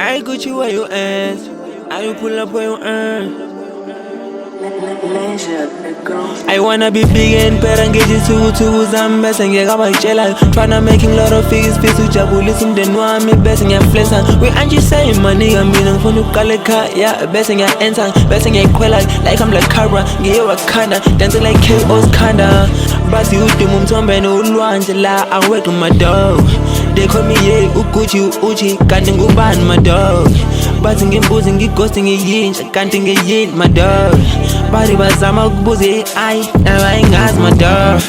I Gucci where you at? I will pull up where you earn. I wanna be big and better ngethi thuku zami bese ngiyakabakutshela tryna making lot of figures fisa ujabulisa umndeni wami bese ngiyaflexa we anji say maniga mina ngifuna ukuqala ekhaya bese ngiya-enter bese ngiyayikhwela like I'm like Cabra ngiye Wakanda dancing like K.O.'s Khanda bathi uduma umthombeni ulwandle la angiweqi my dog they call me yeah uGucci uchi kanti ngubani my dog bathi ngimbuzi ngighosti ngiyintsha kanti ngiyini my dog bathi bazama ukubuza i nayo ayingazi my dog